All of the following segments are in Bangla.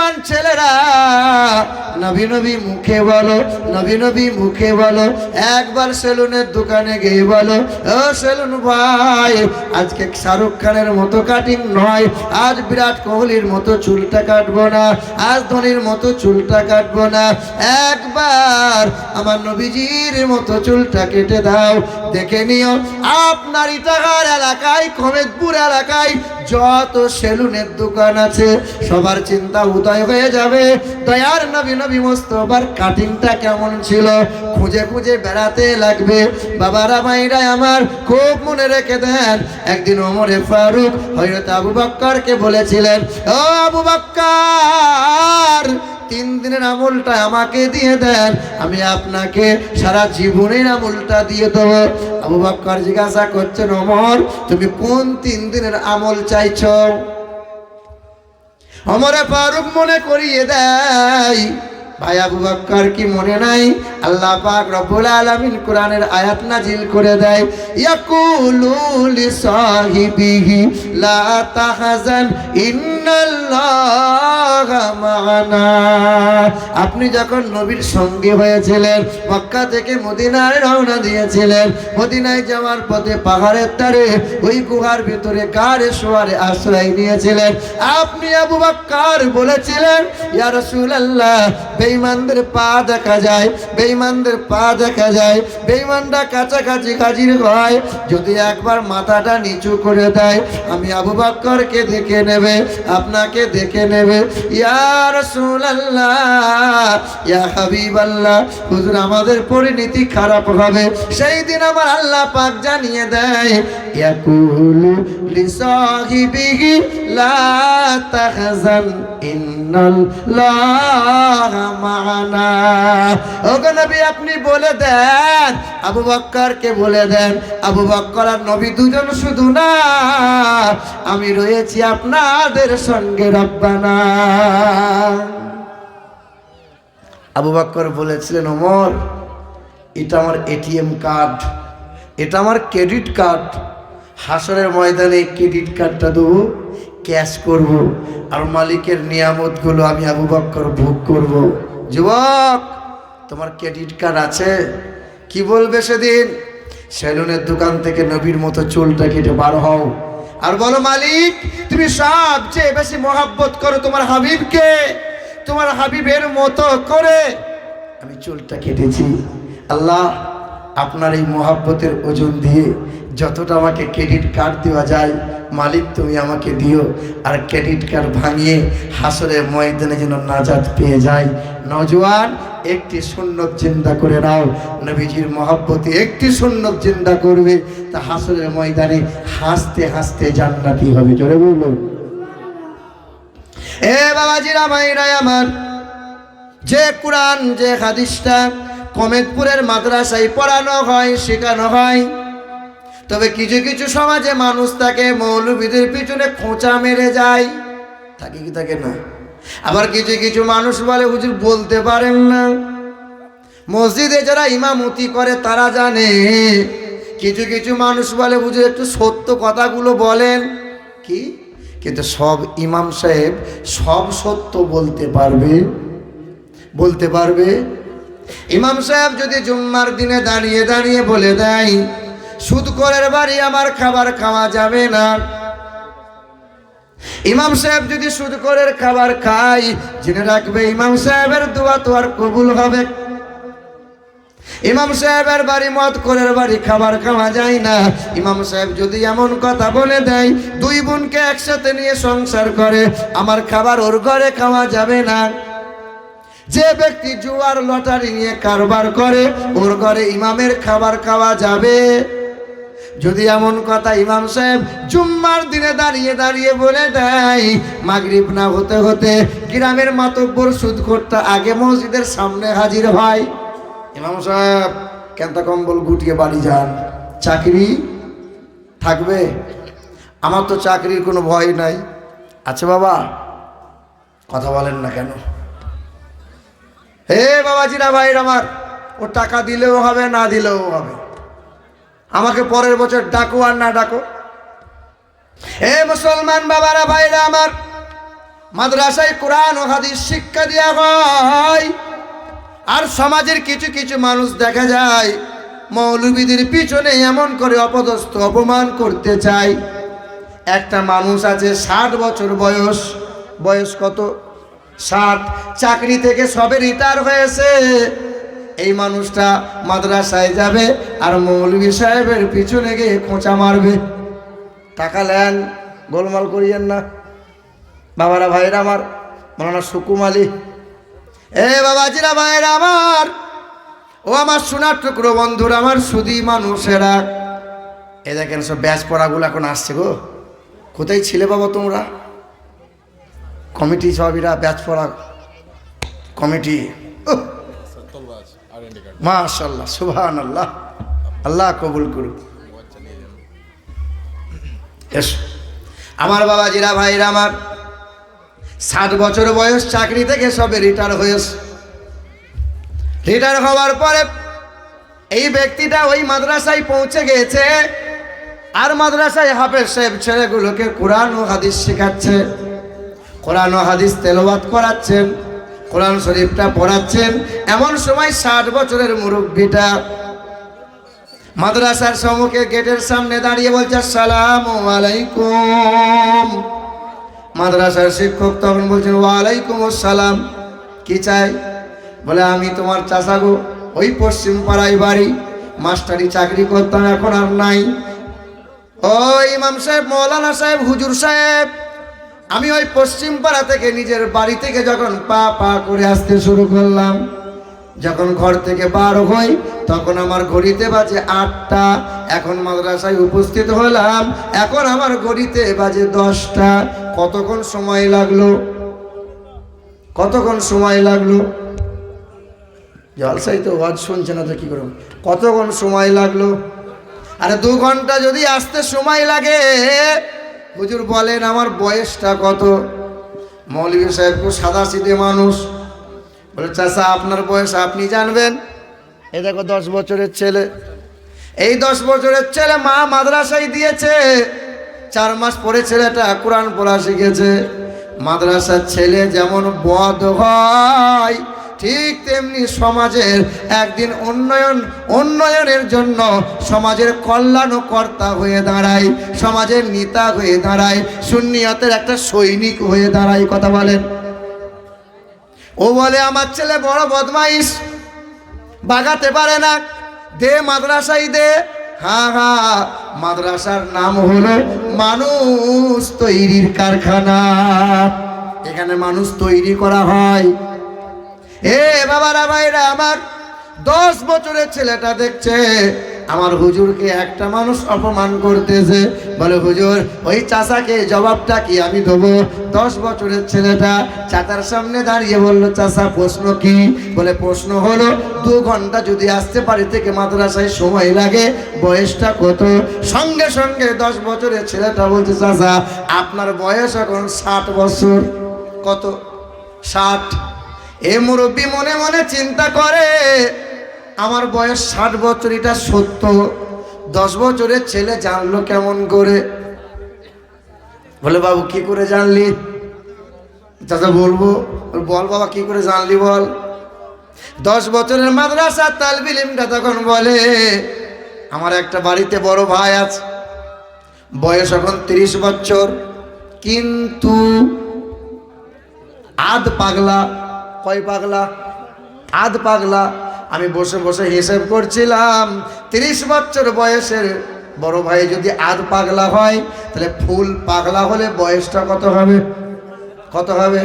জওয়ান ছেলেরা নবী নবী মুখে বলো, নবী নবী মুখে বলো। একবার সেলুনের দোকানে গিয়ে বলো, ও সেলুন ভাই, আজকে শাহরুখ খানের মতো কাটিং নয়, আজ বিরাট কোহলির মতো চুলটা কাটবো না, আজ ধোনির মতো চুলটা কাটবো না, একবার আমার নবীজির মতো চুলটা কেটে দাও। দেখে নিও আপনার ইটাহার এলাকায়, কমেদপুর এলাকায় যত সেলুনের দোকান আছে সবার চিন্তা উদয় হয়ে যাবে, দয়ার নবী নবী মোস্তফার কাটিংটা কেমন ছিল খুঁজে খুঁজে বেড়াতে লাগবে। বাবারা মাইরা আমার খুব মনে রেখে দেন, একদিন ওমরে ফারুক হযরত আবু বকরকে বলেছিলেন, ও আবু বকর, 3 দিনের আমলটা আমাকে দিয়ে দেন, আমি আপনাকে সারা জীবনের আমলটা দিয়ে দেবো। আবু বকর জিজ্ঞাসা করছেন, ওমর তুমি কোন 3 দিনের আমল চাইছো? ওমরে ফারুক মনে করিয়ে দেয়, ভাই আবু বকর কি মনে নাই? আল্লাহ পাক রব্বুল আলামিন কোরআনের আয়াত নাজিল করে দেয়, ইয়াকুলু লিসাহিবিহি লা তাহজান ইন্নাল্লাহা মা'ানা। আপনি যখন নবীর সঙ্গে হয়েছিলেন, মক্কা থেকে মদিনায় রওনা দিয়েছিলেন, মদিনায় যাওয়ার পথে পাহাড়ের ধারে ওই গুহার ভিতরে গাড়ে শোয়ারে আশ্রয় নিয়েছিলেন, আপনি আবু বকর বলেছিলেন, ইয়া রাসূলুল্লাহ, বেঈমানদের পা দেখা যায়, বেঈমানদের পা দেখা যায়, বেঈমানরা কাছাকাছি হাজির হয়, যদি একবার মাথাটা নিচু করে দেয় আমি আবু বকরকে দেখে নেবে, আপনাকে দেখে নেবে। ইয়া রাসূলুল্লাহ, ইয়া হাবিবাল্লাহ, হুজুর আমাদের পরিণতি খারাপ হবে। সেই দিন আমার আল্লাহ পাক জানিয়ে দেয়, ইয়াকুলু লিসাহিবিহি লা তাহজান ইন্নাল্লাহা মা'ানা। ওগো নবী আপনি বলে দেন, আবু বকরকে বলে দেন, আবু বকর আর নবী দুজন শুধু না, আমি রয়েছি আপনাদের সঙ্গে, রব্বানা। আবু বকর বলেছিলেন, ওমর এটা আমার এটিএম কার্ড, এটা আমার ক্রেডিট কার্ড, হাসরের ময়দানে ক্রেডিট কার্ডটা দেবো, ক্যাশ করব, আর মালিকের নিয়ামতগুলো আমি আবু বকর ভোগ করব। যুবক তোমার ক্রেডিট কার্ড আছে? কি বলবে সেদিন? সেলুনের দোকান থেকে নবীর মতো চুলটা কেটে বার হও আর বলো, মালিক তুমি সবচেয়ে বেশি মহব্বত করো তোমার হাবিবকে, তোমার হাবিবের মতো করে আমি চুলটা কেটেছি। আল্লাহ আপনার এই মহব্বতের ওজন দিয়ে যতটা আমাকে ক্রেডিট কার্ড দেওয়া যায় মালিক তুমি আমাকে দিও, আর ক্রেডিট কার্ড ভাঙিয়ে হাসরের ময়দানে যেন নাজাত পেয়ে যায়। নওজোয়ান একটি সুন্নত জিন্দা করে নাও, নবীজির মহব্বতে একটি সুন্নত জিন্দা করবে, তা হাসরের ময়দানে হাসতে হাসতে জান্নাতি হবে। জোরে বলুন। এ বাবাজিরা ভাইরা আমার, যে কোরআন যে হাদিসটা কমেদপুরের মাদ্রাসায় পড়ানো হয়, শেখানো হয়, তবে কিছু কিছু সমাজে মানুষ তাকে মৌলবীদের পিছনে খোঁচা মেরে যায়, থাকে কি থাকে না? আবার কিছু কিছু মানুষ বলে হুজুর বলতে পারেন না। মসজিদে যারা ইমামতি করে তারা জানে, কিছু কিছু মানুষ বলে হুজুর একটু সত্য কথাগুলো বলেন কি, কিন্তু সব ইমাম সাহেব সব সত্য বলতে পারবে? বলতে পারবে? ইমাম সাহেব যদি জুম্মার দিনে দাঁড়িয়ে দাঁড়িয়ে বলে দেয় সুদখোরের বাড়ি আমার খাবার খাওয়া যাবে না, ইমাম সাহেব যদি সুদখোরের খাবার খায়, জেনে রাখবে ইমাম সাহেবের দোয়া তো আর কবুল হবে। ইমাম সাহেবের বাড়ি মদখোরের বাড়ি খাবার খাওয়া যায় না। ইমাম সাহেব যদি এমন কথা বলে দেয়, 2 বোনকে একসাথে নিয়ে সংসার করে, আমার খাবার ওর ঘরে খাওয়া যাবে না। যে ব্যক্তি জুয়ার লটারি নিয়ে কারবার করে, ওর ঘরে ইমামের খাবার খাওয়া যাবে। যদি এমন কথা ইমাম সাহেব জুম্মার দিনে দাঁড়িয়ে দাঁড়িয়ে বলে দেয়, মাগরিব না হতে হতে গ্রামের মাতব্বর সুদখোরটা আগে মসজিদের সামনে হাজির হয়, ইমাম সাহেব কেন্তা কম্বল গুটিয়ে বাড়ি যান, চাকরি থাকবে? আমার তো চাকরির কোনো ভয় নাই। আচ্ছা বাবা, কথা বলেন না কেন? হে বাবাজিরা ভাইরা আমার, ও টাকা দিলেও হবে না দিলেও হবে, আমাকে পরের বছর ডাকো আর না ডাকো। হে মুসলমান বাবারা ভাইরা আমার, মাদ্রাসায় কোরআন ও হাদিস শিক্ষা দেওয়া হয়। আর সমাজের কিছু কিছু মানুষ দেখা যায় মৌলবীদের পিছনে এমন করে অপদস্থ অপমান করতে চায়। একটা মানুষ আছে 60 বছর বয়স, বয়স কত? 60। চাকরি থেকে সবে রিটায়ার হয়েছে। এই মানুষটা মাদ্রাসায় যাবে আর মৌলবী সাহেবের পিছনে গিয়ে খোঁচা মারবে। টাকা নেন, গোলমাল করিয়েন না বাবারা, ভাইরা আমার, মাওলানা সুকুম আলী, এ বাবাজিরা, ভাইরা আমার, ও আমার সোনার টুকরো বন্ধুরা, আমার সুদী মানুষেরা, এ দেখেন সব ব্যাচ পড়াগুলো এখন আসছে গো। কোথায় ছিলে বাবা তোমরা? কমিটি সবিরা ব্যাচ পড়া কমিটি, মাশাআল্লাহ, সুবহানাল্লাহ, আল্লাহ কবুল করুক। আমার বাবাজিরা, ভাইরা আমার, 60 বছর বয়স, চাকরি থেকে সবে রিটায়ার হয়েছে। রিটায়ার হওয়ার পরে এই ব্যক্তিটা ওই মাদ্রাসায় পৌঁছে গেছে। আর মাদ্রাসায় হাফেজ সাহেব ছেলেগুলোকে কোরআন ও হাদিস শেখাচ্ছে, কোরআন ও হাদিস তেলাওয়াত করাচ্ছেন, কোরআন শরীফটা পড়াচ্ছেন। এমন সময় 60 বছরের মুরব্বিটা মাদ্রাসার সম্মুখে গেটের সামনে দাঁড়িয়ে বলছে, আসসালামু আলাইকুম। মাদ্রাসার শিক্ষক তখন বলছেন, ওয়ালাইকুম আসসালাম। কি চাই? বলে, আমি তোমার চাচা গো, ওই পশ্চিম পাড়ায় বাড়ি, মাস্টারি চাকরি করতাম, এখন আর নাই। ও ইমাম সাহেব, মৌলানা সাহেব, হুজুর সাহেব, আমি ওই পশ্চিম পাড়া থেকে নিজের বাড়ি থেকে যখন পা পা করে আসতে শুরু করলাম, যখন ঘর থেকে বার হই তখন আমার ঘড়িতে বাজে 8টা। এখন মাদ্রাসায় উপস্থিত হলাম, এখন আমার ঘড়িতে বাজে 10টা। কতক্ষণ সময় লাগলো? কতক্ষণ সময় লাগলো? জলসাই তো ওয়াজ শুনছে না তো কি করব? কতক্ষণ সময় লাগলো? আরে 2 ঘন্টা যদি আসতে সময় লাগে। হুজুর বলেন আমার বয়সটা কত? মৌলভী সাহেব খুব সাদাসিধে মানুষ, বলে, চাচা আপনার বয়স আপনি জানবেন। এই দেখো 10 বছরের ছেলে, এই 10 বছরের ছেলে মা মাদ্রাসায় দিয়েছে। 4 মাস পরে ছেলেটা কোরআন পড়া শিখেছে। মাদ্রাসার ছেলে যেমন বদ হয়, ঠিক তেমনি সমাজের একদিন উন্নয়নের জন্য সমাজের কল্যাণকর্তা হয়ে দাঁড়ায়, সমাজের নেতা হয়ে দাঁড়ায়, সুন্নিয়তের একটা সৈনিক হয়ে দাঁড়ায়। কথা বলেন। ও বলে, আমার ছেলে বড় বদমাইশ, বাগাতে পারে না, দে মাদ্রাসায় দে। হ্যাঁ হ্যাঁ, মাদ্রাসার নাম হলো মানুষ তৈরির কারখানা। এখানে মানুষ তৈরি করা হয়। এ বাবারা, ভাইরা আমার, 10 বছরের ছেলেটা দেখছে আমার হুজুরকে একটা মানুষ অপমান করতেছে। বলে, হুজুর ওই চাচাকে জবাবটা কি আমি দেবো? 10 বছরের ছেলেটা চাচার সামনে দাঁড়িয়ে বলল, চাচা প্রশ্ন কি? বলে, প্রশ্ন হলো 2 ঘন্টা যদি আসতে পারি থেকে মাদ্রাসায় সময় লাগে, বয়সটা কত? সঙ্গে সঙ্গে 10 বছরের ছেলেটা বলছে, চাচা আপনার বয়স এখন 60 বছর। কত? 60। এ মুরব্বী মনে মনে চিন্তা করে, আমার বয়স 60 বছর, এটা সত্য। 10 বছরের ছেলে জানলো কেমন করে? বলে, বাবু কি করে জানলি? চাচা বলবো। বল বাবা, কি করে জানলি বল। 10 বছরের মাদ্রাসার তালবে ইলমটা তখন বলে, আমার একটা বাড়িতে বড় ভাই আছে, বয়স এখন 30 বছর, কিন্তু আধ পাগলা। কয় পাগলা? আধ পাগলা। আমি বসে বসে হিসেব করছিলাম, 30 বছর বয়সের বড় ভাই যদি আধ পাগলা হয়, তাহলে ফুল পাগলা হলে বয়সটা কত হবে? কত হবে?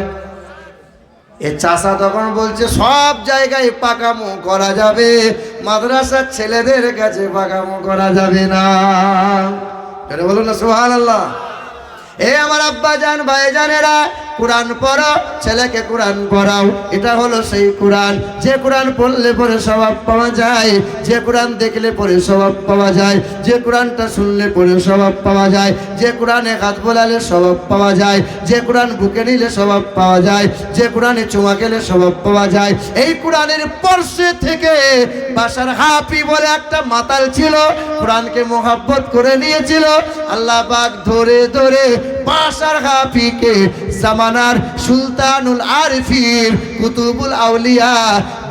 এ চাচা তখন বলছে, সব জায়গায় পাকামো করা যাবে, মাদ্রাসার ছেলেদের কাছে পাকামো করা যাবে না। বলুন না সুবহানাল্লাহ। এ আমার আব্বা জান, ভাই জানেরা, কোরআন পড়ো, ছেলেকে কোরআন পড়াও। এটা হলো সেই কোরআন, যে কোরআন পড়লে পরে স্বভাব পাওয়া যায়, যে কোরআন দেখলে পরে স্বভাব পাওয়া যায়, যে কোরআনটা শুনলে পরে স্বভাব পাওয়া যায়, যে কোরআনে হাত বোলালে স্বভাব পাওয়া যায়, যে কোরআন বুকে নিলে স্বভাব পাওয়া যায়, যে কোরআনে চুমা খেলে স্বভাব পাওয়া যায়। এই কোরআনের পর্শে থেকে বাশার হাফি বলে একটা মাতাল ছিল, কোরআনকে মোহাব্বত করে নিয়েছিল। আল্লাহ পাক ধরে ধরে বাশার হাফিকে জামানার সুলতানুল আরিফিন কুতুবুল আউলিয়া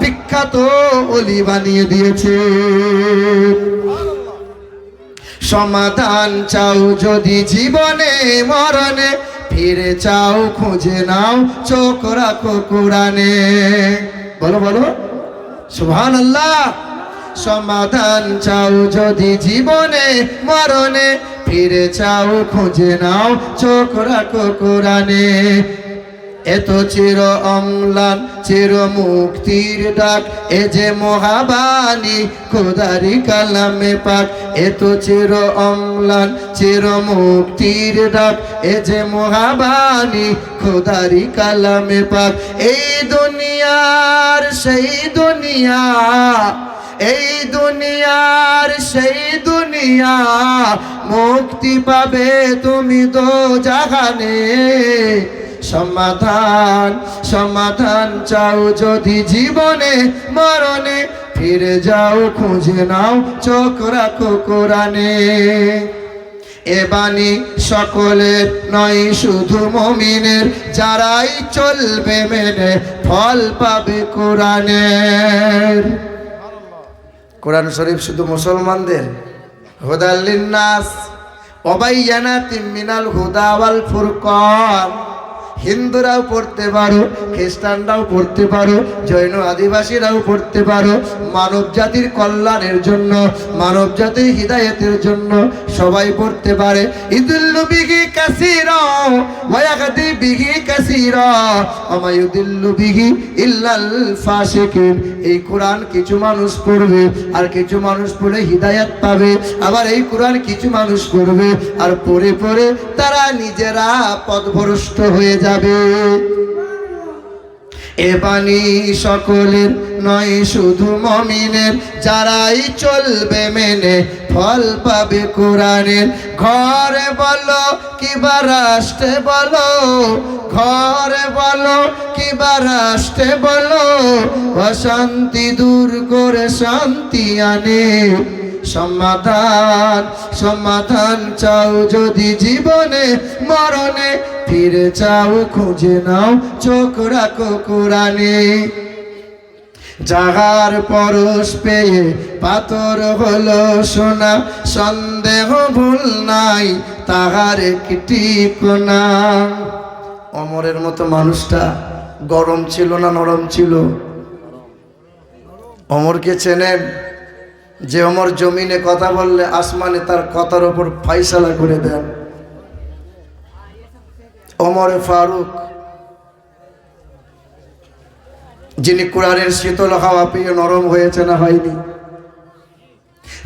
বিখ্যাত ওলি বানিয়ে দিয়েছে। সমাধান চাও যদি জীবনে মরণে, ফিরে চাও খুঁজে নাও চোখ রাখো কোরআনে। বলো বলো সুবহানাল্লাহ। সমাধান চাও যদি জীবনে মরণে, ফিরে চাও খুঁজে নাও চোখ রাখো কোরআনে। এত চির অম্লান চির মুক্তির ডাক, এ যে মহাবাণী খোদারি কালামে পাক। এত চির অম্লান চির মুক্তির ডাক, এ যে মহাবাণী খোদারি কালামে পাক। এই দুনিয়ার সেই দুনিয়া, এই দুনিয়ার সেই দুনিয়া, মুক্তি পাবে তুমি দো জাহানে। সমাধান সমাধান চাও যদি জীবনে মরণে, ফিরে যাও খুঁজে নাও চোখ রাখো কোরআনে। এ বাণী সকলের নয় শুধু মুমিনের, যারাই চলবে মেনে ফল পাবে কোরআনের। কোরআন শরীফ শুধু মুসলমানদের? হুদাল লিন্নাস ওয়া বাইয়ানাতিন মিনাল হুদা ওয়াল ফুরকান। হিন্দুরাও পড়তে পারো, খ্রিস্টানরাও পড়তে পারো, জৈন আদিবাসীরাও পড়তে পারো। মানব জাতির কল্যাণের জন্য, মানব জাতির হিদায়াতের জন্য সবাই পড়তে পারে। ইদুল্লু বিহি কাসীরা ওয়া ইয়াহদি বিহি কাসীরা ওয়া মা ইউদিল্লু বিহি ইল্লাল ফাসিকিন। এই কোরআন কিছু মানুষ পড়বে আর কিছু মানুষ পড়ে হিদায়াত পাবে, আবার এই কোরআন কিছু মানুষ পড়বে আর পড়ে পড়ে তারা নিজেরা পথভ্রষ্ট হয়ে যাবে। এ বাণী সকলের নয় শুধু মুমিনের, যারাই চলবে মেনে ফল পাবে কোরআনের। ঘরে বলো কিবা রাষ্ট্রে বলো, ঘরে বলো কিবা রাষ্ট্রে বলো, অশান্তি দূর করে শান্তি আনে। সমাধান সমাধান চাও যদি জীবনে মরণে, ফিরে চাও খুঁজে নাও চোখ রাখো কোরআনে। যাহার পরশ পেয়ে পাথর হলো সোনা, সন্দেহ ভুল নাই তাহার একটি কোনা। অমরের মতো মানুষটা গরম ছিল না নরম ছিল? অমরকে চেনেন? যে অমর জমিনে কথা বললে আসমানে তার কথার ওপর ফাইসালা করে দেন। ওমর ফারুক, যিনি কোরআনের শীতল হাওয়া পেয়ে নরম হয়েছে না হয়নি?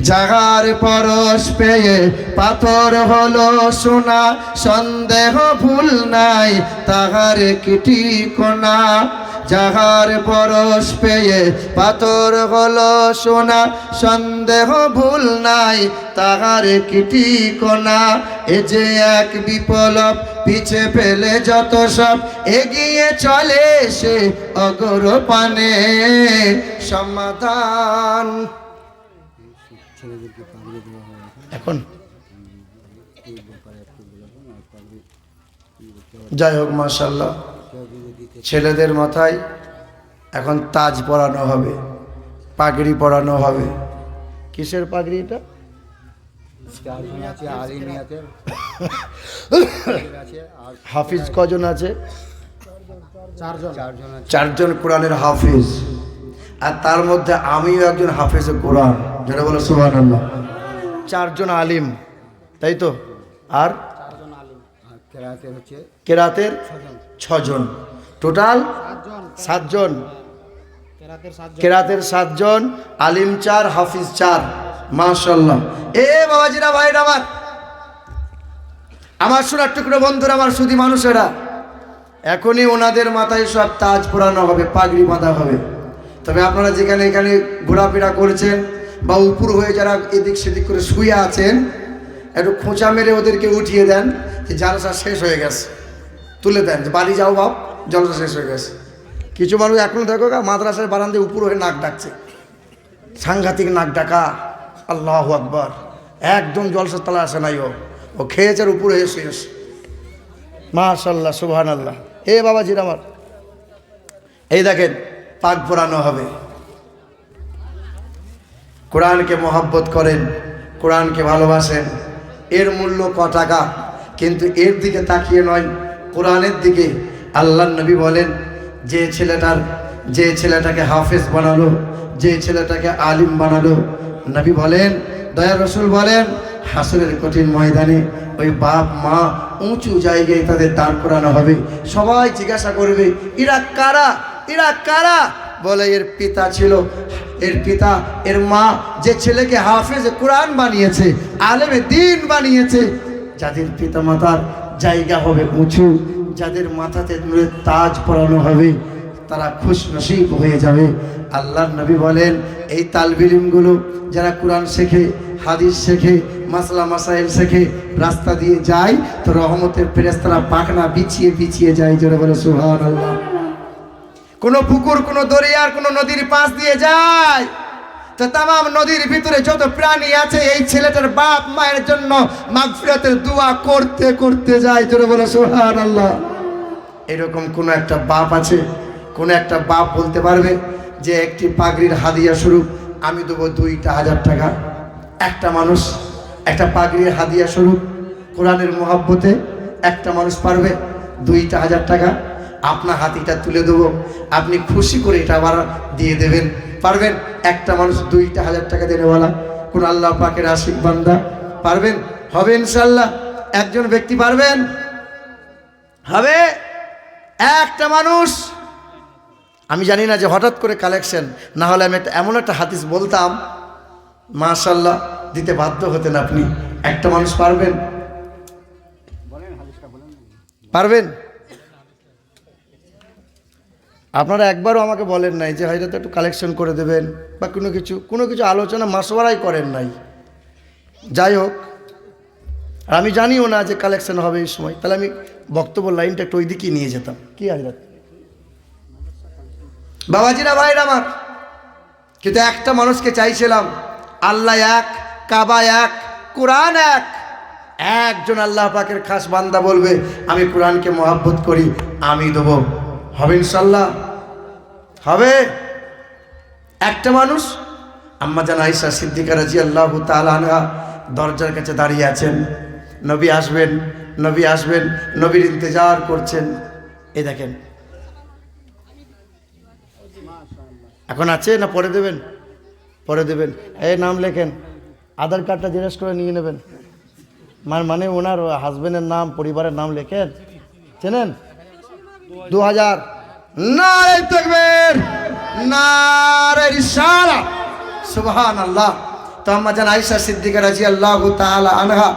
যাহার পরশ পেয়ে পাথর হলো সোনা, সন্দেহ ভুল নাই তাহার একটি কোনা। যাহার পরশ পেয়ে পাথর হলো সোনা, সন্দেহ ভুল নাই তাহার একটি কোনা। এ যে এক বিপ্লব পিছে ফেলে যত সব, এগিয়ে চলে সে অগর পানে। সমাধান এখন যাই হোক, মাশাআল্লাহ, ছেলেদের মাথায় এখন তাজ পরানো হবে, পাগড়ি পরানো হবে। কিসের পাগড়ি এটা? হাফিজ কজন আছে? চারজন কোরআনের হাফিজ, আর তার মধ্যে আমিও একজন হাফিজ কোরআন। যেটা বলো সুবহানাল্লাহ। চারজন আলিম, তাই তো? আর কেরাতের ছজন, টোটাল সাতজন। কেরাতের সাতজন, আলিম চার, হাফিজ চার। মাশাআল্লাহ। এ বাবাজিরা, ভাইরা আমার সোনার টুকরো বন্ধুরা, আমার সুধী মানুষেরা, এখনই ওনাদের মাথায় সব তাজ পরানো হবে, পাগড়ি বাঁধা হবে। তবে আপনারা যেখানে এখানে ঘোরাফেরা করছেন বা উপর হয়ে যারা এদিক সেদিক করে শুয়ে আছেন, একটু খোঁচা মেরে ওদেরকে উঠিয়ে দেন যে জালসা শেষ হয়ে গেছে, তুলে দেন যে বাড়ি যাও বাপ, জলসা শেষ হয়ে গেছে। কিছু মানুষ এখনো দেখো মাদ্রাসার বারান্দায় উপর হয়ে নাক ডাকছে, সাংঘাতিক নাক ডাকা। আল্লাহু আকবার। একদম জলসার তলা আসে নাই, ও খেয়েছে আর উপরে এসে মাশাআল্লাহ, সুবহানাল্লাহ। এ বাবাজির আমার, এই দেখেন পাক পড়ানো হবে। কোরআনকে মহব্বত করেন, কোরআনকে ভালোবাসেন, এর মূল্য ক টাকা, কিন্তু এর দিকে তাকিয়ে নয়, কোরআনের দিকে। আল্লাহর নবী বলেন, যে ছেলেটাকে হাফেজ বানালো, যে ছেলেটাকে আলিম বানালো, নবী বলেন, দয়ার রাসূল বলেন, হাসরের কঠিন ময়দানে ওই বাপ মা উঁচু জায়গায় তাদের দাঁড় করানো হবে। সবাই জিজ্ঞাসা করবে, এরা কারা, এরা কারা? বলে, এর পিতা ছিল, এর পিতা, এর মা যে ছেলেকে হাফেজ কোরআন বানিয়েছে, আলেমে দ্বীন বানিয়েছে। যাদের পিতা মাতার জায়গা হবে উঁচু, যাদের মাথাতে নূরের তাজ পরানো হবে, তারা খুশ নসিব হয়ে যাবে। আল্লাহর নবী বলেন, এই তালবে ইলমগুলো যারা কোরআন শেখে, হাদিস শেখে, মাসলা মাসাইল শেখে, রাস্তা দিয়ে যায় তো রহমতের ফেরেশতারা পাখনা বিছিয়ে বিছিয়ে যায়। জোরে বলে সুবহানাল্লাহ। কোনো পুকুর, কোনো দরিয়ার, কোনো নদীর পাশ দিয়ে যায় তো তামাম নদীর ভিতরে যত প্রাণী আছে, এই ছেলেটার বাপ মায়ের জন্য মাগফিরাতের দোয়া করতে করতে যায়। জোরে বলে সুবহানাল্লাহ। এরকম কোনো একটা বাপ আছে, কোনো একটা বাপ বলতে পারবে যে একটি পাগড়ির হাদিয়া স্বরূপ আমি দেবো 2,000 টাকা? একটা মানুষ একটা পাগড়ির হাদিয়া স্বরূপ কোরআনের মহব্বতে একটা মানুষ পারবে 2,000 টাকা? আপনার হাতিটা তুলে দেবো, আপনি খুশি করে এটা আবার দিয়ে দেবেন, পারবেন? একটা মানুষ 2,000 টাকা দেনেওয়ালা কোন আল্লাহ পাকের আশিক বান্দা পারবেন? হবে ইনশাল্লাহ। একজন ব্যক্তি পারবেন? হবে একটা মানুষ। আমি জানি না যে হঠাৎ করে কালেকশন না হলে আমি এমন একটা হাদিস বলতাম, মাশাআল্লাহ, দিতে বাধ্য হতেন আপনি। একটা মানুষ পারবেন? পারবেন? আপনারা একবারও আমাকে বলেন নাই যে হয়তো একটু কালেকশন করে দেবেন বা কোনো কিছু আলোচনা মাসওয়ারাই করেন নাই। যাই হোক, আর আমি জানিও না যে কালেকশন হবে এই সময়, তাহলে আমি বক্তব্য লাইনটা একটু ওই দিকেই নিয়ে যেতাম। কি হাজরাত বাবাজিরা, ভাইরা আমার, কিন্তু একটা মানুষকে চাইছিলাম, আল্লাহ এক, কাবা এক, কোরআন এক। একজন আল্লাহ পাকের খাস বান্দা বলবে আমি কোরআনকে মহব্বত করি, আমি দেবো। হবে ইনশাল্লাহ? হবে। একটা মানুষ। আম্মা জান আয়েশা সিদ্দিকা রাদিয়াল্লাহু তাআলা আনহা দরজার কাছে দাঁড়িয়ে আছেন, নবী আসবেন, নবী আসবেন, নবীর ইন্তজার করছেন। এই দেখেন, এখন আছে না পরে দেবেন? পরে দেবেন। এই নাম লেখেন, আধার কার্ডটা জেরক্স করে নিয়ে নেবেন। মানে ওনার হাজবেন্ডের নাম, পরিবারের নাম লেখেন। চেনেন? 2000। নারে তাকবীর, নারে রিসালা, সুবহানাল্লাহ। তো আম্মা জান আয়েশা সিদ্দিকা রাদিয়াল্লাহু তাআলা আনহা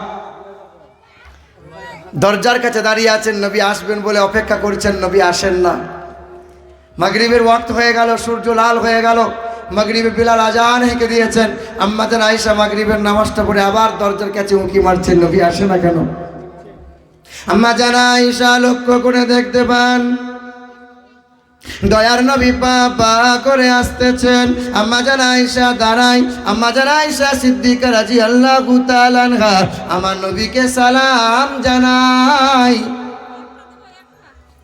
দরজার কাছে দাঁড়িয়ে আছেন, নবী আসবেন বলে অপেক্ষা করছেন, নবী আসেন না। মাগরিবের ওয়াক্ত হয়ে গেল, সূর্য লাল হয়ে গেল, মাগরিবে বিলাল আজান হেঁকে দিয়েছেন। আম্মা জান আয়েশা মাগরিবের নামাজটা পড়ে আবার দরজার কাছে উঁকি মারছেন, নবী আসে না কেন? আম্মা জান আয়েশা লক্ষ্য করে দেখতে পান দয়ার নবী পা পা করে আসতেছেন। আম্মা জান আয়েশা দাঁড়াই, আম্মা জান আয়েশা সিদ্দিকা রাদিয়াল্লাহু তাআলা আনহা আমার নবীকে সালাম জানাই।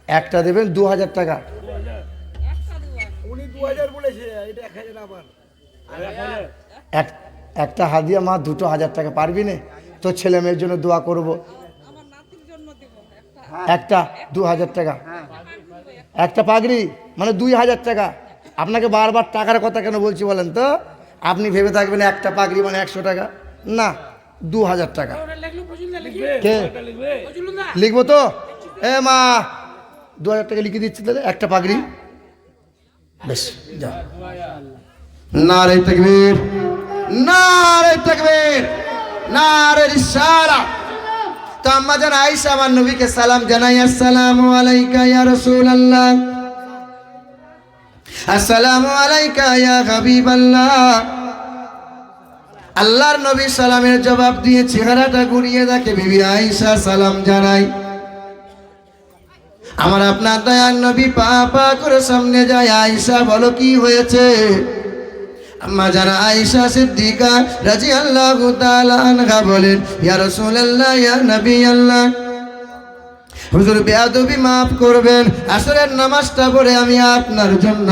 একটা দেবেন 2000 টাকা। একটা হাদিয়া মা 2,000 টাকা পারবি না? তোর ছেলে মেয়ের জন্য দোয়া করব। একটা 2,000 টাকা, একটা পাগড়ি মানে 2,000 টাকা। আপনাকে বারবার টাকার কথা কেন বলছি বলেন তো? আপনি ভেবে থাকবেন একটা পাগড়ি মানে 100 টাকা, না, 2,000 টাকা। কে লিখবো তো? এ মা 2,000 টাকা লিখে দিচ্ছি তাহলে একটা পাগড়ি। বেশ, যা। নারে তাকবীর, নারে তাকবীর, নারে রিসালা। তো আম্মা জান আয়েশা আমার নবীকে সালাম জানাই, আসসালামু আলাইকা ইয়া রাসূলুল্লাহ, আসসালামু আলাইকা ইয়া হাবিবাল্লাহ। আল্লাহর নবী সালামের জবাব দিয়ে চেহারাটা ঘুরিয়ে দেখে বিবি আয়েশা সালাম জানাই। আমার আপনার দয়ার নবী পা পা করে সামনে যায়, আয়েশা বলো কি হয়েছে? আম্মা জান আয়েশা সিদ্দিকা রাদিয়াল্লাহু তাআলা আনহা বলেন, ইয়া রাসূলুল্লাহ, ইয়া নবী আল্লাহ, হুজুর বেয়াদবি মাফ করবেন, আসরের নামাজটা পড়ে আমি আপনার জন্য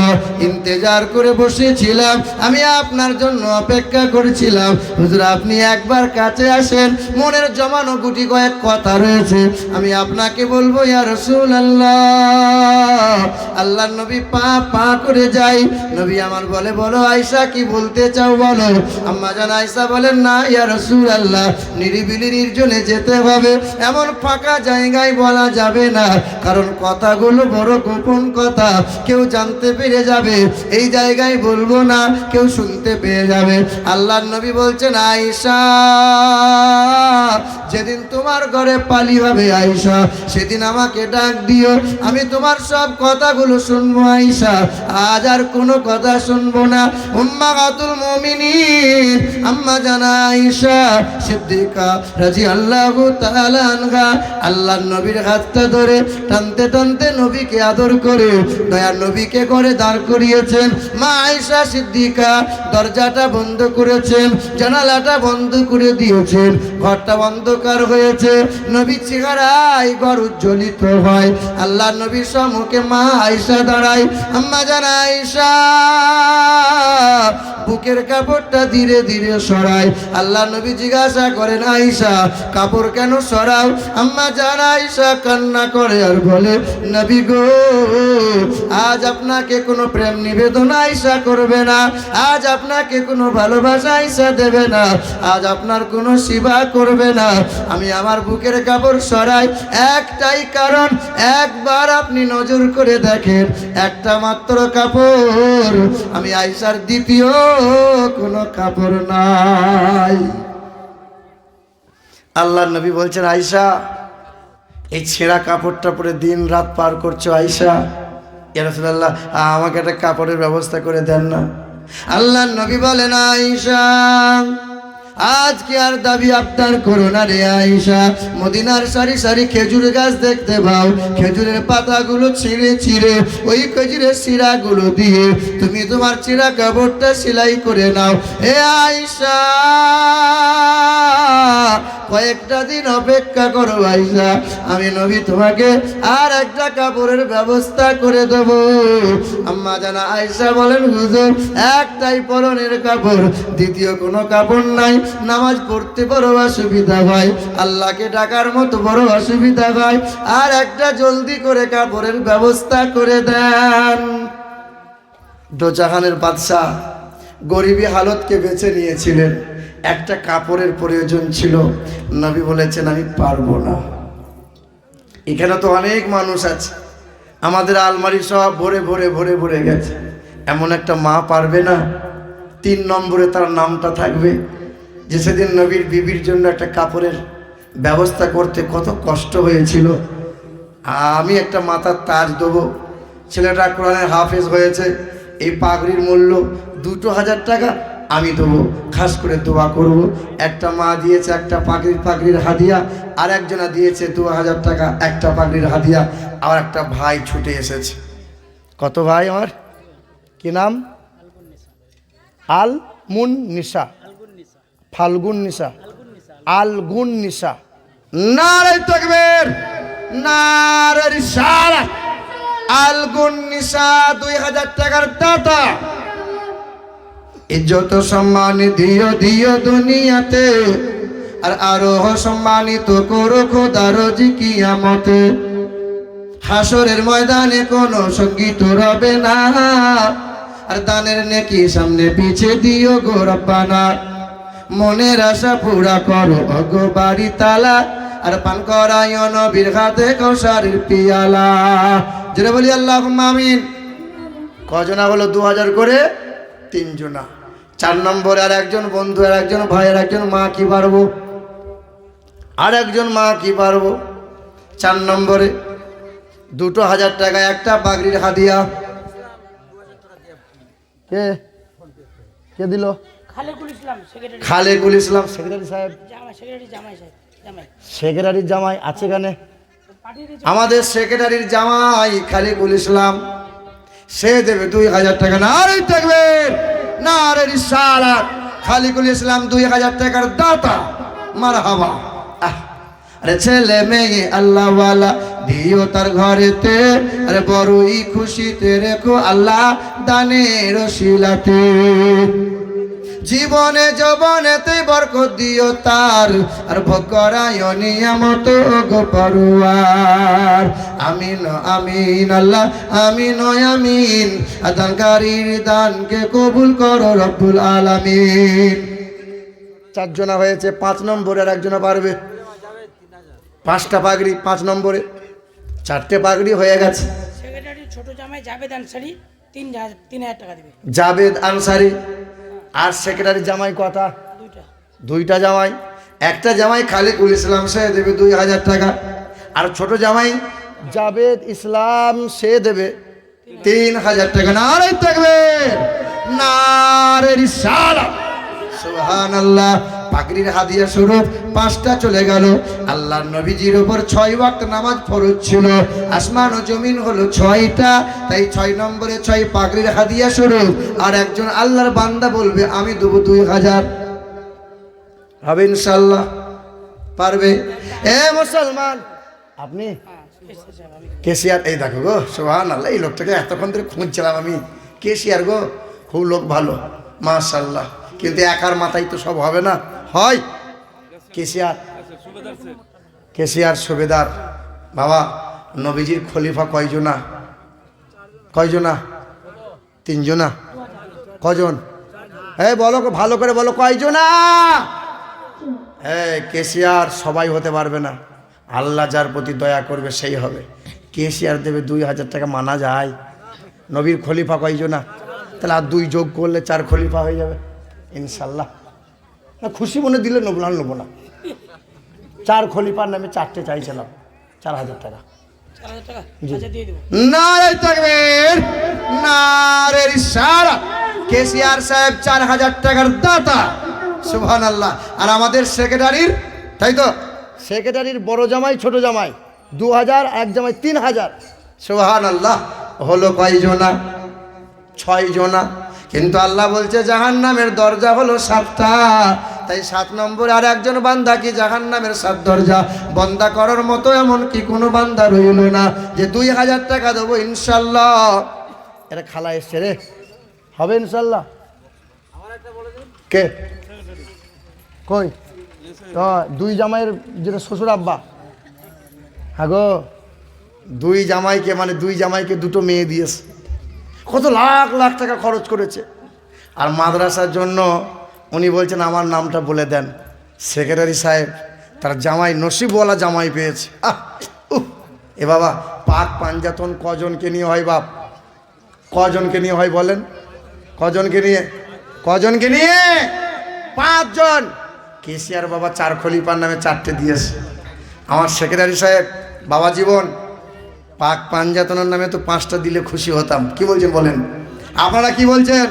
ইন্তেজার করে বসেছিলাম, আমি আপনার জন্য অপেক্ষা করেছিলাম। হুজুর আপনি একবার কাছে আসেন, মনের জমানো গুটি কয়েক কথা রয়েছে, আমি আপনাকে বলবো ইয়া রাসূলুল্লাহ। আল্লাহর নবী পা পা করে যাই, নবী আমার বলে বলো আয়েশা কি বলতে চাও বলো। আম্মা জান আয়েশা বলেন না ইয়া রাসূলুল্লাহ, নিরিবিলি নির্জনে যেতে হবে, এমন ফাঁকা জায়গায় বলা যাবে না, কারণ কথাগুলো বড় গোপন কথা, কেউ জানতে পেরে যাবে, এই জায়গায় বলবো না, কেউ শুনতে পেয়ে যাবে। আল্লাহর নবী বলছেন আয়েশা, যেদিন তোমার ঘরে পালি হবে আয়েশা, সেদিন আমাকে ডাক দিও, আমি তোমার সব কথাগুলো শুনবো আয়েশা, আজ আর কোনো কথা শুনবো না। উম্মাহাতুল মুমিনিন আম্মা জান আয়েশা সিদ্দিকা রাদিয়াল্লাহু তাআলা আনহা আল্লাহর নবীর হাতটা ধরে টানতে টানতে নবীকে আদর করে দয়ার নবীকে ঘরে দাঁড় করিয়েছেন। মা আয়েশা সিদ্দিকা দরজাটা বন্ধ করেছেন, জানালাটা বন্ধ করে দিয়েছেন, ঘরটা অন্ধকার হয়েছে, নবী চেহারায় ঘর উজ্জ্বলিত হয়। আল্লাহর নবীর সম্মুখে মা আয়েশা দাঁড়ায়। আম্মা জান আয়েশা বুকের কাপড়টা ধীরে ধীরে সরায়। আল্লাহ নবী জিজ্ঞাসা করেন আয়েশা কাপড় কেন সরাও? আম্মা জান আয়েশা কান্না করে আর বলে নবী গো, আজ আপনাকে কোনো প্রেম নিবেদন আয়েশা করবে না, আজ আপনাকে কোনো ভালোবাসা আয়েশা দেবে না, আজ আপনার কোনো সেবা করবে না। আমি আমার বুকের কাপড় সরাই একটাই কারণ, একবার আপনি নজর করে দেখেন, একটা মাত্র কাপড়, আমি আয়েশার দ্বিতীয় কোনো কাপড় নাই। আল্লাহর নবী বলছেন আয়েশা এই ছেঁড়া কাপড়টা পরে দিন রাত পার করছো আয়েশা, ইয়া রাসূলুল্লাহ আমাকে একটা কাপড়ের ব্যবস্থা করে দেন না। আল্লাহর নবী বলেন আয়েশা আজকে আর দাবি আবদার করো না রে আয়েশা, মদিনার সারি সারি খেজুর গাছ দেখতে পাও, খেজুরের পাতাগুলো ছিঁড়ে ছিঁড়ে ওই খেজুরের শিরাগুলো দিয়ে তুমি তোমার চিরা কাপড়টা সেলাই করে নাও। এ আয়েশা কয়েকটা দিন অপেক্ষা করো আয়েশা, আমি নবী তোমাকে আর একটা কাপড়ের ব্যবস্থা করে দেব। আম্মা জান আয়েশা বলেন হুজুর একটাই পরনের কাপড়, দ্বিতীয় কোনো কাপড় নাই, নামাজ পড়তে বড় অসুবিধা হয়, আল্লাহকে ডাকার মতো বড় অসুবিধা হয়, আর একটা জলদি করে কাপড়ের ব্যবস্থা করে দেন। দোজাহানের বাদশাহ গরিবী হালতকে বেছে নিয়েছিলেন, একটা কাপড়ের প্রয়োজন ছিল, নবী বলেছেন আমি পারবো না। এখানে তো অনেক মানুষ আছে, আমাদের আলমারি সব ভরে ভরে ভরে ভরে গেছে, এমন একটা মা পারবে না 3 নম্বরে তার নামটা থাকবে, যে সেদিন নবীর বিবির জন্য একটা কাপড়ের ব্যবস্থা করতে কত কষ্ট হয়েছিল। আমি একটা মাথার তাজ দেবো, ছেলেটা কোরআনের হাফেজ হয়েছে, এই পাগড়ির মূল্য 2000 টাকা, আমি দেবো, খাস করে দোয়া করব। একটা মা দিয়েছে একটা পাগড়ির হাদিয়া, আর একজনা দিয়েছে 2000 টাকা একটা পাগড়ির হাদিয়া, আর একটা ভাই ছুটে এসেছে। কত ভাই আমার, কি নাম? আল মুন নিসা, ফাল্গুন নিসা, আলগুন নিসা। নারে তাকবীর, নারে রিসালাত। আলগুন নিসা 2000 টাকার দাতা। ইজ্জত সম্মান দিও দিও দুনিয়াতে, আর আরো সম্মানিত করো খোদার জি কিয়ামতে। হাসরের ময়দানে কোনো সঙ্গীত রবে না, আর দানের নেকি সামনে পিছে দিও গো রব্বানা। মনের আশা পুরা করো গো বাড়ি তালা, আর পান করায় নবীর হাতে কৌসারের পিয়ালা। যেটা বলি আল্লাহুম্মা আমিন। কজনা হলো 2000 করে? 3 জনা। 4 নম্বরে আর একজন বন্ধু, আর একজন ভাই, আর একজন মা কি পারবো, আর একজন মা কি পারবো। 4 নম্বরে 2000 টাকা একটা পাগড়ির হাদিয়া। কে কে দিল? খালেকুল ইসলাম সেক্রেটারি সাহেব, সেক্রেটারির জামাই আছে এখানে, আমাদের সেক্রেটারির জামাই খালেকুল ইসলাম, সে দেবে 2000 টাকা। নারে তাকবীর, নারে রিসালাত। খালেকুল ইসলাম 2000 টাকার দাতা, মারহাবা। আরে ছেলে মেয়ে আল্লাহওয়ালা দিও তার ঘরেতে, আরে বড়ই খুশিতে রেখো আল্লাহ দানের শিলাতে। জীবনে যৌবনেতে বরকত দিও তার, আর ভোগ করায় নিয়ামত গো পরওয়ার। আমিন আমিন আল্লাহ আমিন আমিন, দানকারীর দানকে কবুল করো রব্বুল আলামিন। চারজনা হয়েছে, 5 নম্বরের একজনা পারবে। 5টা পাগড়ি 5 নম্বরে, 4টে পাগড়ি হয়ে গেছে। সেক্রেটারি ছোট জামাই জাবেদ আনসারি 3000 টাকা দিবে। জাবেদ আনসারি। আর সেক্রেটারি জামাই কটা? দুইটা জামাই। একটা জামাই খালিকুল ইসলাম, সে দেবে 2000 টাকা। আর ছোট জামাই জাবেদ ইসলাম, সে দেবে 3000 টাকা। নারে তাকবীর, নারে রিসালাত, সুবহানাল্লাহ। পাগড়ির হাদিয়া স্বরূপ 5টা চলে গেল। আল্লাহর নবীজির উপর 6 ওয়াক্ত নামাজ ফরজ ছিল। আসমান ও জমিন হলো 6টা, তাই 6 নম্বরে 6 পাগড়ির হাদিয়া স্বরূপ। আর একজন আল্লাহর বান্দা বলবে আমি দেব 2000, হবে ইনশাআল্লাহ? পারবে? এ মুসলমান, আপনি কেসিয়ার, এই দেখো গো, সুবহানাল্লাহ, এই লোকটাকে এতক্ষণ ধরে খুঁজছিলাম আমি। কেসিয়ার গো, খুব লোক ভালো, মাশাআল্লাহ। কিন্তু একার মাথায় তো সব হবে না, হয়। কেসিয়ার সুবেদার। বাবা, নবীজির খলিফা কয়জনা? 3 জনা। কজন? হ্যাঁ বলো, ভালো করে বলো, কয়জনা? হ্যাঁ, কেসিয়ার সবাই হতে পারবে না, আল্লাহ যার প্রতি দয়া করবে সেই হবে। কেসিয়ার দেবে 2000 টাকা, মানা যায়? নবীর খলিফা কয়জনা? তাহলে আর 2 যোগ করলে 4 খলিফা হয়ে যাবে ইনশাল্লাহ। না খুশি মনে দিলে নেবো না। 4 খলিফার নামে 4টে চাইছিলাম, 4000 টাকা। নারে তাকবীর, নারে রিসালাত। কেসিআর সাহেব 4000 টাকার দাতা, সুবহানাল্লাহ। আর আমাদের সেক্রেটারির, তাই তো, সেক্রেটারির বড় জামাই ছোট জামাই 2000, এক জামাই 3000, সুবহানাল্লাহ। হলো কয়জনা? 6 জনা। কিন্তু আল্লাহ বলছে জাহান্নামের দরজা হলো 7টা, তাই 7 নম্বরে আর একজন বান্দা কি জাহান্নামের 7 দরজা বন্ধ করার মতো এমন কি কোনো বান্দা রইল না যে 2000 টাকা দেবো ইনশাল্লাহ। এটা খালা এসছে রে, হবে ইনশাল্লাহ? কে কই? তো 2 জামাইয়ের যেটা শ্বশুর আব্বা। হ্যাঁ গো, 2 জামাইকে, মানে 2 জামাইকে 2টো মেয়ে দিয়েছে। কত লাখ লাখ টাকা খরচ করেছে। আর মাদ্রাসার জন্য উনি বলছেন আমার নামটা বলে দেন। সেক্রেটারি সাহেব তার জামাই, নসিবওয়ালা জামাই পেয়েছে। এ বাবা, পাক পাঞ্জাতন কজনকে নিয়ে হয় বাপ? কজনকে নিয়ে হয় বলেন? কজনকে নিয়ে? 5 জন। কেসিআর বাবা 4 খলিফার নামে 4টে দিয়েছে। আমার সেক্রেটারি সাহেব বাবা জীবন, পাক পাঞ্জাতনের নামে তো 5টা দিলে খুশি হতাম। কি বলছেন বলেন? আপনারা কি বলছেন?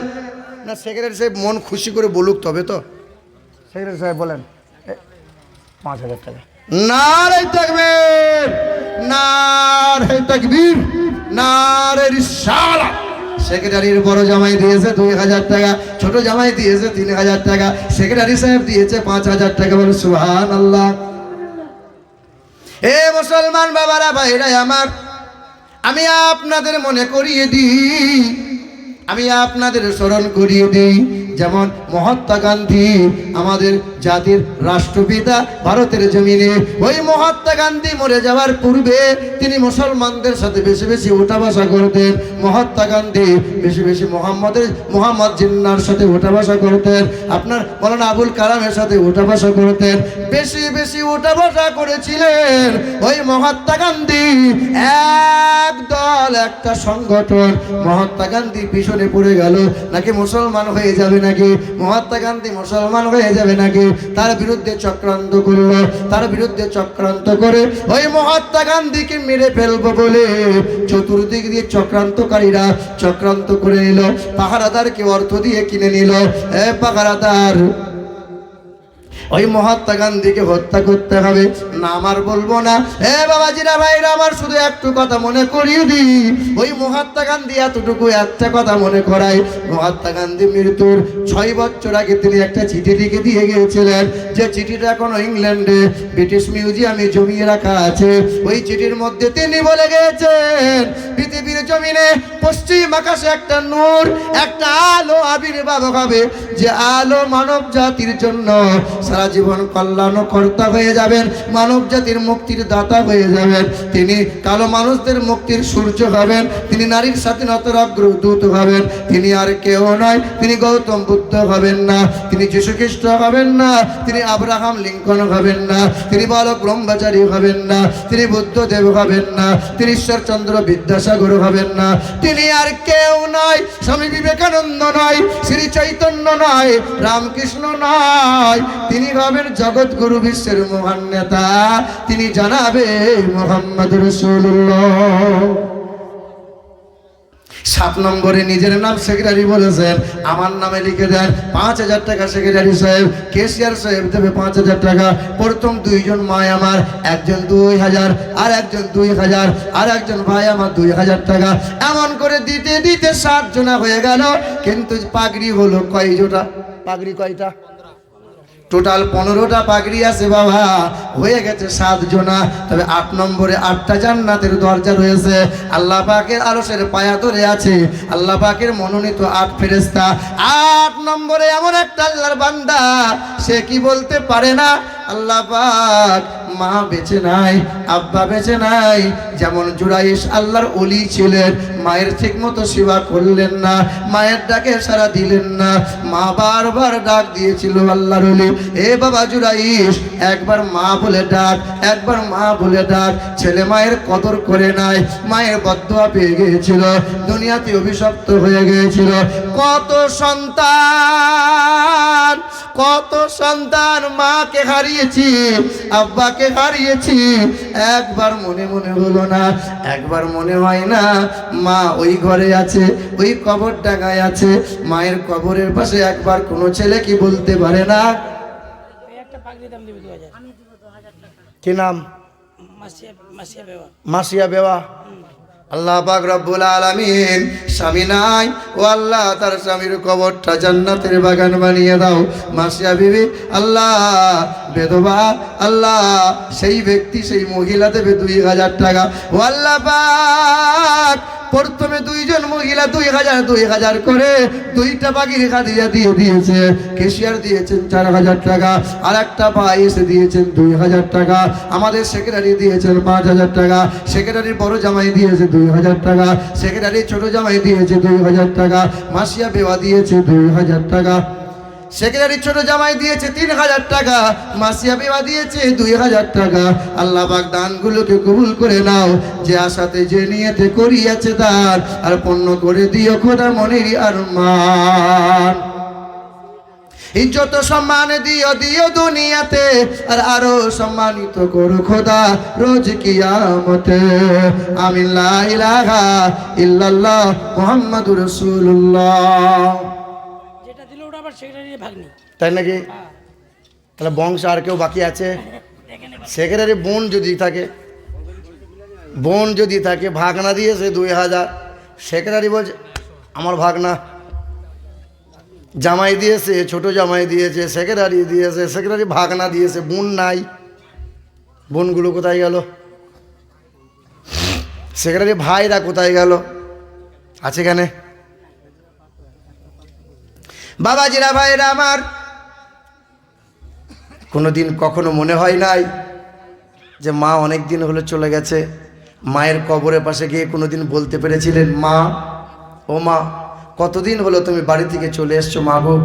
না সেক্রেটারি সাহেব মন খুশি করে বলুক তবে তো। সেক্রেটারি সাহেব বলেন 5000 টাকা। নারে তাকবীর, নারে তাকবীর, নারে রিসালাত। সেক্রেটারির বড় জামাই দিয়েছে 2000 টাকা, ছোট জামাই দিয়েছে 3000 টাকা, সেক্রেটারি সাহেব দিয়েছে 5000 টাকা। বলে সুবহানাল্লাহ। এ মুসলমান বাবারা, ভাইরা আমার, আমি আপনাদের মনে করিয়ে দিই, আমি আপনাদের স্মরণ করিয়ে দিই, যেমন মহাত্মা গান্ধী আমাদের জাতির রাষ্ট্রপিতা ভারতের জমিনে, ওই মহাত্মা গান্ধী মরে যাওয়ার পূর্বে তিনি মুসলমানদের সাথে বেশি বেশি ওঠা বসা করতেন। মহাত্মা গান্ধী বেশি বেশি মোহাম্মদ জিন্নার সাথে ওঠা বসা করতেন, আপনার মৌলানা আবুল কালামের সাথে ওঠা বসা করতেন, বেশি বেশি ওঠা বসা করেছিলেন। ওই মহাত্মা গান্ধী এক দল, একটা সংগঠন, মহাত্মা গান্ধী পিছনে পড়ে গেল নাকি মুসলমান হয়ে যাবে নাকি, মহাত্মা গান্ধী মুসলমান হয়ে যাবে নাকি, তার বিরুদ্ধে চক্রান্ত করলো। তার বিরুদ্ধে চক্রান্ত করে ওই মহাত্মা গান্ধীকে মেরে ফেলবো বলে চতুর্দিক দিয়ে চক্রান্তকারীরা চক্রান্ত করে নিল। পাহারাদারকে অর্থ দিয়ে কিনে নিল। পাহারাদার ওই মহাত্মা গান্ধীকে হত্যা করতে হবে না, আমার বলবো না। এ বাবাজিরা ভাইরা আমার, শুধু একটু কথা মনে করিয়ে দিই। ওই মহাত্মা গান্ধী এতটুকু একটা কথা মনে করায়, মহাত্মা গান্ধী মৃত্যুর 6 বছর আগে তিনি একটা চিঠি লিখে দিয়ে গিয়েছিলেন, যে চিঠিটা এখনো ইংল্যান্ডে ব্রিটিশ মিউজিয়ামে জমিয়ে রাখা আছে। ওই চিঠির মধ্যে তিনি বলে গিয়েছেন, পৃথিবীর জমিনে পশ্চিম আকাশে একটা নূর, একটা আলো আবির্ভাব হবে, যে আলো মানব জাতির জন্য সারা জীবন কল্যাণকর্তা হয়ে যাবেন, মানব জাতির মুক্তির দাতা হয়ে যাবেন। তিনি কালো মানুষদের মুক্তির সূর্য হবেন, তিনি নারীর স্বাধীনতার অগ্রদূত হবেন। তিনি আর কেউ নয়, তিনি গৌতম বুদ্ধ হবেন না, তিনি যীশু খ্রিস্ট হবেন না, তিনি আব্রাহাম লিঙ্কন হবেন না, তিনি বালক ব্রহ্মচারী হবেন না, তিনি বুদ্ধদেব হবেন না, তিনি ঈশ্বরচন্দ্র বিদ্যাসাগর হবেন না, তিনি আর কেউ নয়, স্বামী বিবেকানন্দ নয়, শ্রী চৈতন্য নয়, রামকৃষ্ণ নয়, তিনি হবেন জগৎগুরু, বিশ্বের মহান নেতা, তিনি জানাবে মুহাম্মদ রাসূলুল্লাহ। 7 নম্বরে নিজের নাম সেক্রেটারি বলেছেন, আমার নামে লিখে দেন 5000 টাকা সেক্রেটারি সাহেব, কেশিয়ার সাহেব দেবে 5000 টাকা। প্রথম 2 জন মা আমার, একজন 2000 আর একজন 2000 আর একজন ভাই আমার 2000 টাকা। এমন করে দিতে দিতে 7 জনা হয়ে গেল। কিন্তু পাগড়ি হলো কয় জোড়া? পাগড়ি কয়টা? টোটাল 15টা পাগড়ি আছে বাবা, হয়ে গেছে 7 জনা। তবে 8 নম্বরে 8টা জান্নাতের দরজা রয়েছে, আল্লাহ পাকের আরশের পায়া ধরে আছে আল্লাহ পাকের মনোনীত 8 ফেরেশতা। 8 নম্বরে এমন একটা আল্লাহর বান্দা, সে কি বলতে পারে না, আল্লাহ পাক মা বেঁচে নাই, আব্বা বেঁচে নাই। যেমন জুরাইশ আল্লাহর ওলি ছিলেন, মায়ের ঠিক মতো সেবা করলেন না, মায়ের ডাকে সাড়া দিলেন না, মা বারবার ডাক দিয়েছিল আল্লাহর ওলি, এ বাবা জুরাইশ একবার মা বলে ডাক, একবার মা বলে ডাক। ছেলে মায়ের কদর করে নাই, মায়ের বদদুয়া পেয়ে গিয়েছিল, দুনিয়াতে অভিশপ্ত হয়ে গিয়েছিল। কত সন্তান, কত সন্তান মাকে হারিয়েছি, আব্বাকে হারিয়েছি, একবার মনে মনে হলো না, একবার মনে হয় না মা ওই ঘরে আছে, ওই কবর ডাঙায় আছে, মায়ের কবরের পাশে একবার কোনো ছেলে কি বলতে পারে না? এই একটা পাগড়ি দাম দিবে 2000। কি নাম? মাসিয়া বেওয়া। মাসিয়া বেওয়া। আল্লাহ পাক রব্বুল আলামিন, স্বামী নাই ও আল্লাহ, তার স্বামীর কবরটা জান্নাতের বাগান বানিয়ে দাও। মাসিয়া বিবি আল্লাহ বেদবা, আল্লাহ সেই ব্যক্তি, সেই মহিলা দেবে 2000 টাকা। ও আল্লাহ পাক, প্রথমে 2 জন মহিলা 2000 করে 2টা পাগড়ি খাদিজা দিয়ে দিয়েছে, কেশিয়ার দিয়েছেন 4000 টাকা, আর একটা ভাই এসে দিয়েছেন 2000 টাকা, আমাদের সেক্রেটারি দিয়েছেন 5000 টাকা, সেক্রেটারির বড় জামাই দিয়েছে 2000 টাকা, সেক্রেটারির ছোট জামাই দিয়েছে 2000 টাকা, মাসিয়া বেওয়া দিয়েছে 2000 টাকা, সেক্রেটারি ছোট জামাই দিয়েছে 3000 টাকা, মাসিয়া বেওয়া দিয়েছে 2000 টাকা। আল্লাহ পাক দানগুলোকে কবুল করে নাও, যে আশাতে যে নিয়তে করিয়াছে তার, আর পূর্ণ করে দিও খোদা মনের আরমান। ইজ্জত সম্মান দিও দিও দুনিয়াতে, আর আরো সম্মানিত করো খোদা রোজ কিয়ামতে। আমিন। লা ইলাহা ইল্লাল্লাহ মুহাম্মাদুর রাসূলুল্লাহ। যেটা দিল ওটা আবার সেক্রেটারির ভাগ্নি। তাই নাকি? তাহলে বংশ আর কেউ বাকি আছে? সেক্রেটারি বোন যদি থাকে, বোন যদি থাকে, ভাগনা দিয়েছে 2000, সেক্রেটারি বলছে আমার ভাগনা। জামাই দিয়েছে, ছোট জামাই দিয়েছে, সেক্রেটারি দিয়েছে, সেক্রেটারি ভাগনা দিয়েছে, বোন নাই। বোনগুলো কোথায় গেল? সেক্রেটারি ভাইরা কোথায় গেল? আছে কেনে? বাবাজিরা ভাইরা আমার, কোনোদিন কখনো মনে হয় নাই যে মা অনেক দিন হলো চলে গেছে? মায়ের কবরের পাশে গিয়ে কোনোদিন বলতে পেরেছিলেন, মা ও মা কতদিন হলো তুমি বাড়ি থেকে চলে এসছো মা গো?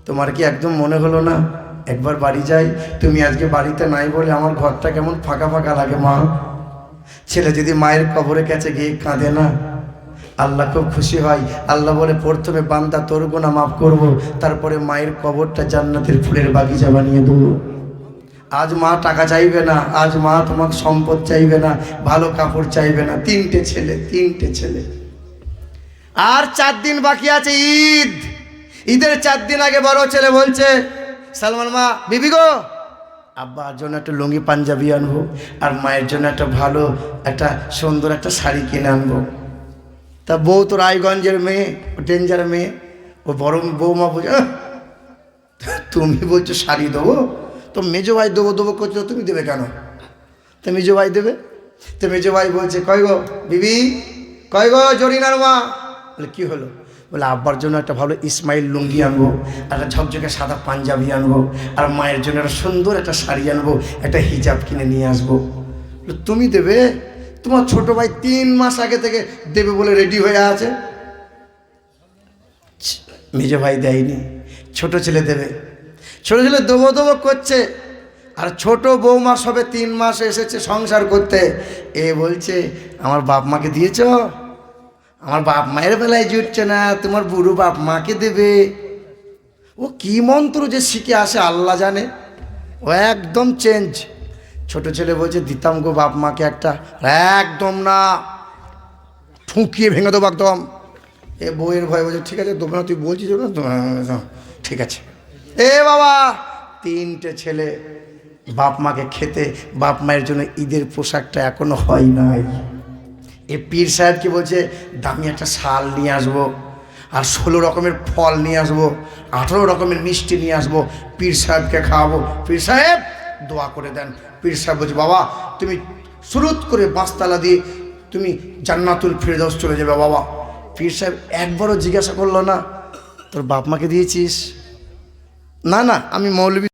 তোমার কি একদম মনে হলো না একবার বাড়ি যাই? তুমি আজকে বাড়িতে নাই বলে আমার ঘরটা কেমন ফাঁকা ফাঁকা লাগে মা। ছেলে যদি মায়ের কবরের কাছে গিয়ে কাঁদে না, আল্লাহ খুব খুশি হয়। আল্লাহ বলে, প্রথমে বান্দা তোর গুনাহ মাফ করব, তারপরে মায়ের কবরটা জান্নাতের ফুলের বাগিচা বানিয়ে দেবো। আজ মা টাকা চাইবে না, আজ মা তোমার সম্পদ চাইবে না, ভালো কাপড় চাইবে না। 3টে ছেলে, 3টে ছেলে। আর 4 দিন বাকি আছে ঈদ। ঈদের 4 দিন আগে বড় ছেলে বলছে, সালমান মা, বিবি গো, আব্বার জন্য একটা লুঙ্গি পাঞ্জাবি আনবো, আর মায়ের জন্য একটা ভালো একটা সুন্দর একটা শাড়ি কিনে আনবো। তা বউ তো রায়গঞ্জের মেয়ে, ও ডেঞ্জার মেয়ে, ও বড় বৌমা বলছে তুমি বলছো শাড়ি দেবো, তো মেজো ভাই দেবো দেবো করছো, তুমি দেবে কেন? তো মেজো ভাই দেবে। তো মেজো ভাই বলছে কয় গো বিবি, কয় গো জরিনার মা। বলে কী হলো? বলে আব্বার জন্য একটা ভালো ইসমাইল লুঙ্গি আনবো, একটা ঝকঝকে সাদা পাঞ্জাবি আনবো, আর মায়ের জন্য একটা সুন্দর একটা শাড়ি আনবো, একটা হিজাব কিনে নিয়ে আসবো। তুমি দেবে? তোমার ছোট ভাই 3 মাস আগে থেকে দেবে বলে রেডি হয়ে আছে। মেজো ভাই দেয়নি, ছোট ছেলে দেবে। ছোট ছেলে দেবো দেবো করছে, আর ছোট বৌমা সবে 3 মাস এসেছে সংসার করতে। এ বলছে আমার বাপ মাকে দিয়েছ? আমার বাপ মায়ের বেলায় জুটছে না, তোমার বুড়ো বাপ মাকে দেবে। ও কি মন্ত্র যে শিখে আসে আল্লাহ জানে, ও একদম চেঞ্জ। ছোট ছেলে বলছে দিতাম গো বাপ মাকে একটা। একদম না, ঠুকিয়ে ভেঙে দেবো একদম। এ বউয়ের ভয় বলছে ঠিক আছে দেবো না, তুই বলছিস না, ঠিক আছে। এ বাবা, 3টে ছেলে, বাপ মাকে খেতে, বাপ মায়ের জন্য ঈদের পোশাকটা এখনো হয় নাই। এ পীর সাহেবকে বলছে দামি একটা শাল নিয়ে আসবো, আর 16 রকমের ফল নিয়ে আসবো, 18 রকমের মিষ্টি নিয়ে আসবো, পীর সাহেবকে খাওয়াবো। পীর সাহেব দোয়া করে দেন। পীর সাহেব বলছে বাবা তুমি সুরুত করে 5 তালা দিয়ে তুমি জান্নাতুল ফিরদৌস চলে যাবে বাবা। পীর সাহেব একবারও জিজ্ঞাসা করলো না তোর বাপ মাকে দিয়েছিস? না না, আমি মৌলবি